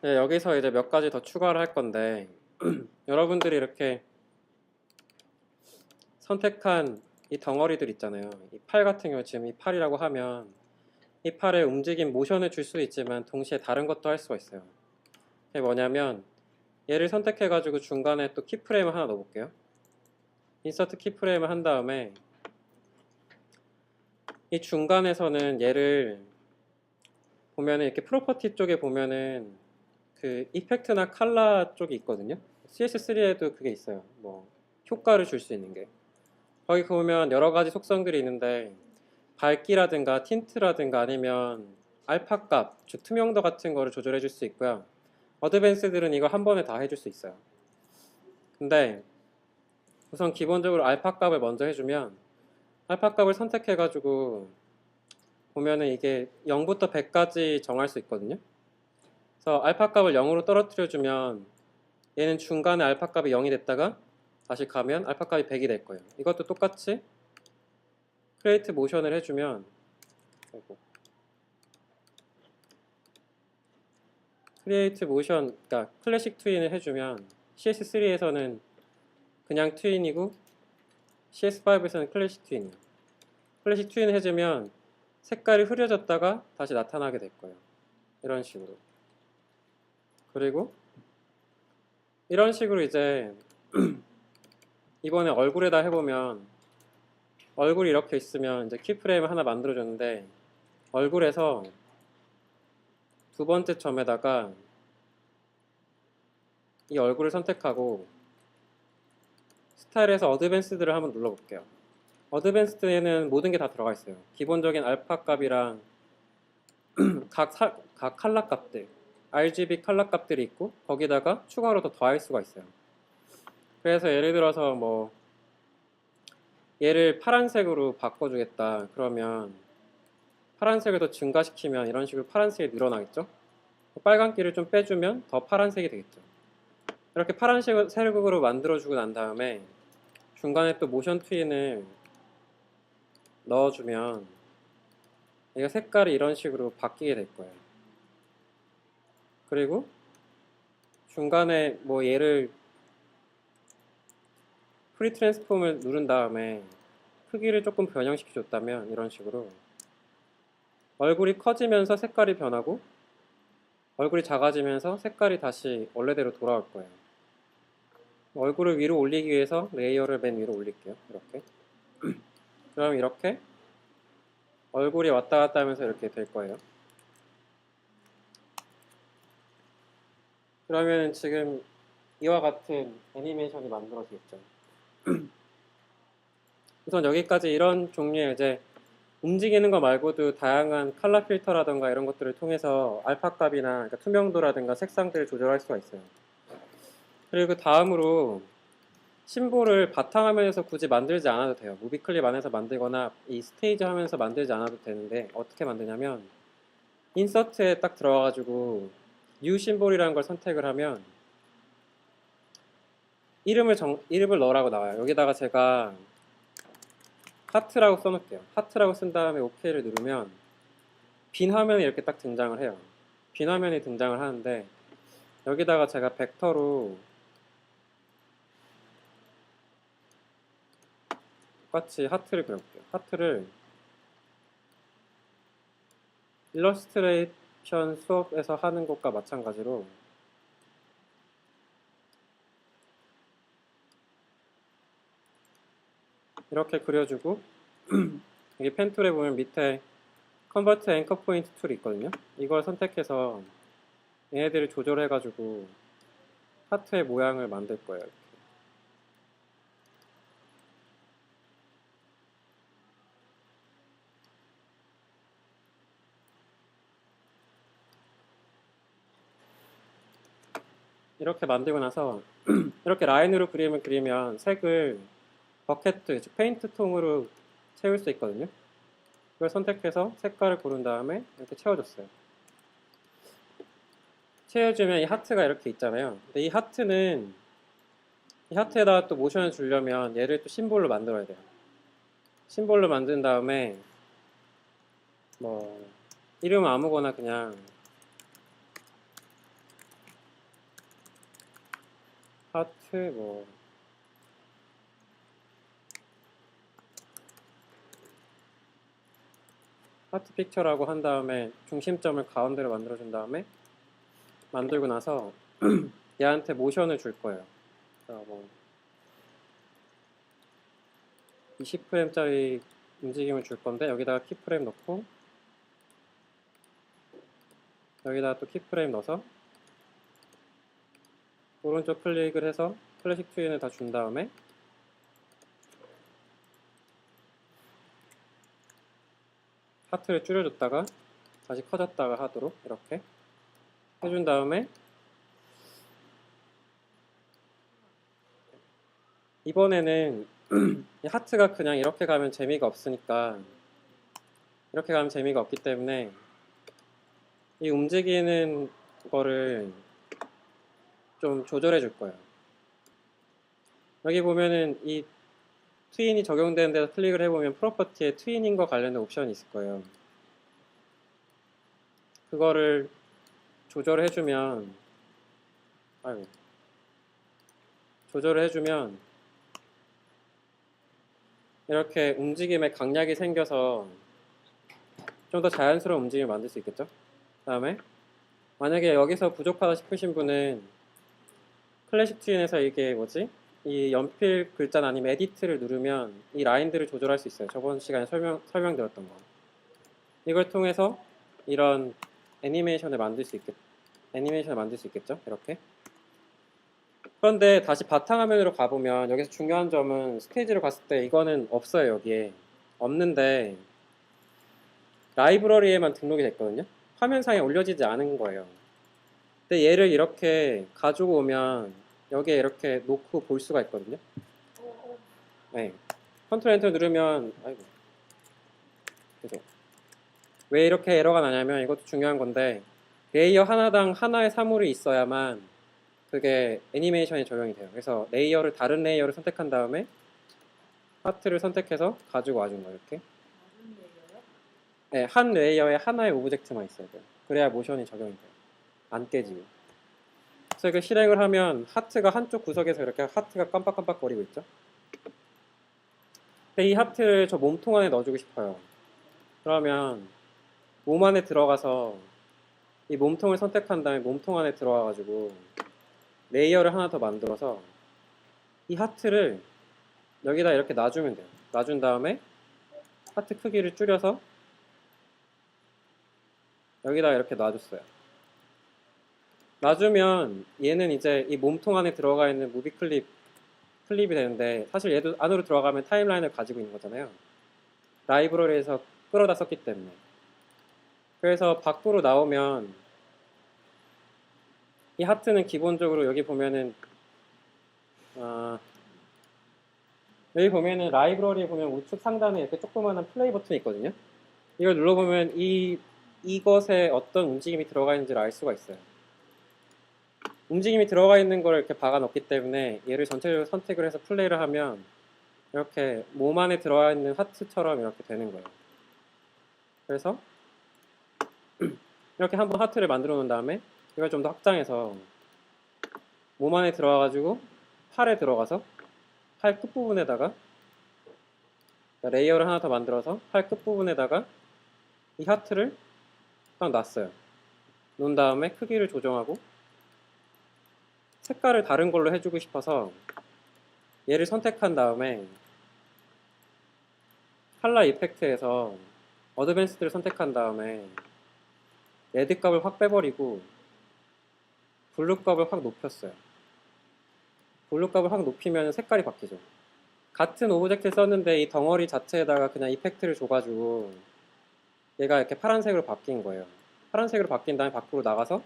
네, 여기서 이제 몇 가지 더 추가를 할 건데 여러분들이 이렇게 선택한 이 덩어리들 있잖아요. 이 팔 같은 경우 지금 이 팔이라고 하면 이 팔에 움직임 모션을 줄 수도 있지만 동시에 다른 것도 할 수가 있어요. 그게 뭐냐면 얘를 선택해 가지고 중간에 또 키프레임을 하나 넣어볼게요. 인서트 키프레임을 한 다음에 이 중간에서는 얘를 보면은 이렇게 프로퍼티 쪽에 보면은 그 이펙트나 칼라 쪽이 있거든요. CS3에도 그게 있어요. 뭐 효과를 줄 수 있는 게. 거기 보면 여러 가지 속성들이 있는데 밝기라든가 틴트라든가 아니면 알파 값, 즉 투명도 같은 거를 조절해 줄 수 있고요. 어드밴스들은 이거 한 번에 다 해줄 수 있어요. 근데 우선 기본적으로 알파 값을 먼저 해주면 알파 값을 선택해 가지고 보면은 이게 0부터 100까지 정할 수 있거든요. 그래서 알파 값을 0으로 떨어뜨려 주면 얘는 중간에 알파 값이 0이 됐다가 다시 가면 알파 값이 100이 될 거예요. 이것도 똑같이 크리에이트 모션을 해주면 크리에이트 모션, 그러니까 클래식 트윈을 해주면 CS3에서는 그냥 트윈이고 CS5에서는 클래식 트윈이에요. 클래식 트윈을 해주면 색깔이 흐려졌다가 다시 나타나게 될 거예요. 이런 식으로. 그리고 이런 식으로 이제 이번에 얼굴에다 해보면 얼굴이 이렇게 있으면 이제 키프레임을 하나 만들어줬는데 얼굴에서 두 번째 점에다가 이 얼굴을 선택하고 스타일에서 어드밴스드를 한번 눌러볼게요. 어드밴스드에는 모든 게 다 들어가 있어요. 기본적인 알파 값이랑 각 칼라 값들, RGB 칼라 값들이 있고 거기다가 추가로 더 더할 수가 있어요. 그래서 예를 들어서 뭐 얘를 파란색으로 바꿔주겠다 그러면 파란색을 더 증가시키면 이런 식으로 파란색이 늘어나겠죠. 빨간기를 좀 빼주면 더 파란색이 되겠죠. 이렇게 파란색으로 만들어주고 난 다음에 중간에 또 모션 트윈을 넣어주면 얘가 색깔이 이런 식으로 바뀌게 될 거예요. 그리고 중간에 뭐 얘를 프리 트랜스폼을 누른 다음에 크기를 조금 변형시켜 줬다면 이런 식으로 얼굴이 커지면서 색깔이 변하고 얼굴이 작아지면서 색깔이 다시 원래대로 돌아올 거예요. 얼굴을 위로 올리기 위해서 레이어를 맨 위로 올릴게요. 이렇게. 그럼 이렇게 얼굴이 왔다 갔다 하면서 이렇게 될 거예요. 그러면 지금 이와 같은 애니메이션이 만들어지겠죠. 우선 여기까지 이런 종류의 이제 움직이는 거 말고도 다양한 컬러 필터라든가 이런 것들을 통해서 알파 값이나 그러니까 투명도라든가 색상들을 조절할 수가 있어요. 그리고 다음으로 심볼을 바탕화면에서 굳이 만들지 않아도 돼요. 무비클립 안에서 만들거나 이 스테이지 화면에서 만들지 않아도 되는데 어떻게 만드냐면 인서트에 딱 들어가가지고 뉴 심볼이라는 걸 선택을 하면 이름을 넣으라고 나와요. 여기다가 제가 하트라고 써놓을게요. 하트라고 쓴 다음에 OK를 누르면 빈 화면이 이렇게 딱 등장을 해요. 빈 화면이 등장을 하는데 여기다가 제가 벡터로 똑같이 하트를 그려볼게요. 하트를 일러스트레이션 수업에서 하는 것과 마찬가지로 이렇게 그려주고 여기 펜 툴에 보면 밑에 컨버트 앵커 포인트 툴이 있거든요. 이걸 선택해서 얘네들을 조절해가지고 하트의 모양을 만들 거예요. 이렇게 만들고 나서 이렇게 라인으로 그림을 그리면 색을 버켓, 즉 페인트 통으로 채울 수 있거든요. 그걸 선택해서 색깔을 고른 다음에 이렇게 채워줬어요. 채워주면 이 하트가 이렇게 있잖아요. 근데 이 하트는 이 하트에다가 또 모션을 주려면 얘를 또 심볼로 만들어야 돼요. 심볼로 만든 다음에 뭐 이름은 아무거나 그냥 하트 뭐 하트 픽처라고 한 다음에 중심점을 가운데로 만들어 준 다음에 만들고 나서 얘한테 모션을 줄 거예요. 뭐 20프레임짜리 움직임을 줄 건데 여기다가 키프레임 넣고 여기다가 또 키프레임 넣어서 오른쪽 클릭을 해서 클래식 트윈을 다 준 다음에 하트를 줄여줬다가 다시 커졌다가 하도록 이렇게 해준 다음에 이번에는 이 하트가 그냥 이렇게 가면 재미가 없으니까 이렇게 가면 재미가 없기 때문에 이 움직이는 거를 좀 조절해 줄 거예요. 여기 보면은 이 트윈이 적용되는 데서 클릭을 해보면 프로퍼티에 트윈ing과 관련된 옵션이 있을 거예요. 그거를 조절을 해주면 이렇게 움직임에 강약이 생겨서 좀 더 자연스러운 움직임을 만들 수 있겠죠? 그 다음에 만약에 여기서 부족하다 싶으신 분은 클래식 트윈에서 이게 뭐지? 이 연필 글자나 아니면 에디트를 누르면 이 라인들을 조절할 수 있어요. 저번 시간에 설명드렸던 거. 이걸 통해서 이런 애니메이션을 만들 수 있겠죠? 이렇게. 그런데 다시 바탕화면으로 가보면 여기서 중요한 점은 스테이지로 갔을 때 이거는 없어요. 여기에 없는데 라이브러리에만 등록이 됐거든요. 화면상에 올려지지 않은 거예요. 근데 얘를 이렇게 가지고 오면 여기에 이렇게 놓고 볼 수가 있거든요. 네. 컨트롤 엔터 누르면 그죠. 왜 이렇게 에러가 나냐면 이것도 중요한 건데 레이어 하나당 하나의 사물이 있어야만 그게 애니메이션이 적용이 돼요. 그래서 다른 레이어를 선택한 다음에 하트를 선택해서 가지고 와준 거예요. 이렇게. 네, 한 레이어에 하나의 오브젝트만 있어야 돼요. 그래야 모션이 적용이 돼요. 안 깨지고. 그래서 이렇게 실행을 하면 하트가 한쪽 구석에서 이렇게 하트가 깜빡깜빡 거리고 있죠. 근데 이 하트를 저 몸통 안에 넣어주고 싶어요. 그러면 몸 안에 들어가서 이 몸통을 선택한 다음에 몸통 안에 들어와가지고 레이어를 하나 더 만들어서 이 하트를 여기다 이렇게 놔주면 돼요. 놔준 다음에 하트 크기를 줄여서 여기다 이렇게 놔줬어요. 놔주면 얘는 이제 이 몸통 안에 들어가 있는 무비 클립이 되는데 사실 얘도 안으로 들어가면 타임라인을 가지고 있는 거잖아요. 라이브러리에서 끌어다 썼기 때문에. 그래서 밖으로 나오면 이 하트는 기본적으로 여기 보면은 라이브러리에 보면 우측 상단에 이렇게 조그마한 플레이 버튼이 있거든요. 이걸 눌러보면 이것에 어떤 움직임이 들어가 있는지를 알 수가 있어요. 움직임이 들어가 있는 걸 이렇게 박아 넣기 때문에 얘를 전체적으로 선택을 해서 플레이를 하면 이렇게 몸 안에 들어가 있는 하트처럼 이렇게 되는 거예요. 그래서 이렇게 한번 하트를 만들어 놓은 다음에 이걸 좀 더 확장해서 몸 안에 들어가가지고 팔에 들어가서 팔 끝부분에다가 레이어를 하나 더 만들어서 팔 끝부분에다가 이 하트를 딱 놨어요. 놓은 다음에 크기를 조정하고 색깔을 다른 걸로 해주고 싶어서 얘를 선택한 다음에 컬러 이펙트에서 어드밴스드를 선택한 다음에 레드 값을 확 빼버리고 블루 값을 확 높였어요. 블루 값을 확 높이면 색깔이 바뀌죠. 같은 오브젝트를 썼는데 이 덩어리 자체에다가 그냥 이펙트를 줘가지고 얘가 이렇게 파란색으로 바뀐 거예요. 파란색으로 바뀐 다음에 밖으로 나가서